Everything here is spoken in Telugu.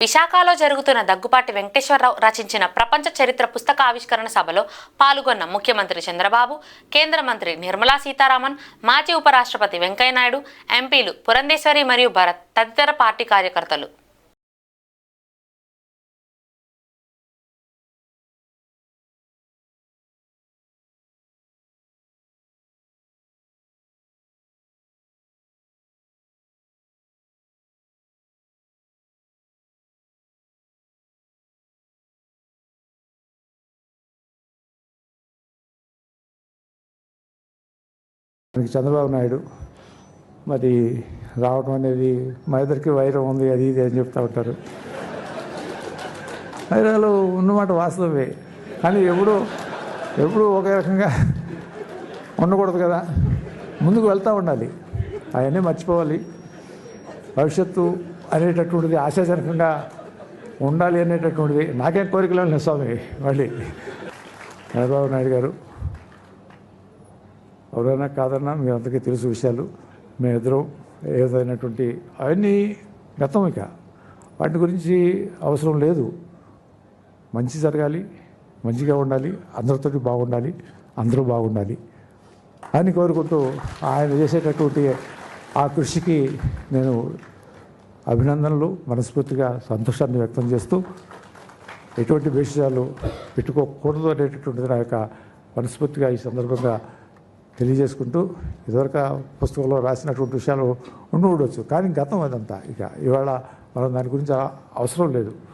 విశాఖలో జరుగుతున్న దగ్గుపాటి వెంకటేశ్వరరావు రచించిన ప్రపంచ చరిత్ర పుస్తక ఆవిష్కరణ సభలో పాల్గొన్న ముఖ్యమంత్రి చంద్రబాబు, కేంద్ర మంత్రి నిర్మలా సీతారామన్, మాజీ ఉపరాష్ట్రపతి వెంకయ్యనాయుడు, ఎంపీలు పురంధేశ్వరి మరియు భరత్ తదితర పార్టీ కార్యకర్తలు. చంద్రబాబు నాయుడు మరి రావడం అనేది మా ఇద్దరికి వైరం ఉంది, అది ఇది అని చెప్తూ ఉంటారు. వైరాలు ఉన్నమాట వాస్తవమే, కానీ ఎప్పుడు ఒకే రకంగా ఉండకూడదు కదా, ముందుకు వెళ్తూ ఉండాలి, అవన్నీ మర్చిపోవాలి. భవిష్యత్తు అనేటటువంటిది ఆశాజనకంగా ఉండాలి అనేటటువంటిది నాకేం కోరికలు లేదు స్వామి. మళ్ళీ చంద్రబాబు నాయుడు గారు ఎవరైనా కాదన్నా మీ అందరికీ తెలుసు విషయాలు. మేమిద్దరం ఏదైనటువంటి అవన్నీ గతం, ఇక వాటి గురించి అవసరం లేదు. మంచి జరగాలి, మంచిగా ఉండాలి, అందరితో బాగుండాలి, అందరూ బాగుండాలి అని కోరుకుంటూ ఆయన చేసేటటువంటి ఆ కృషికి నేను అభినందనలు, మనస్ఫూర్తిగా సంతోషాన్ని వ్యక్తం చేస్తూ ఎటువంటి విషయాలు పెట్టుకోకూడదు అనేటటువంటిది నా యొక్క మనస్ఫూర్తిగా ఈ సందర్భంగా తెలియజేసుకుంటూ, ఇదివరకు పుస్తకంలో రాసినటువంటి విషయాలు ఉండవచ్చు, కానీ గతం అదంతా. ఇక ఇవాళ మనం దాని గురించి అవసరం లేదు.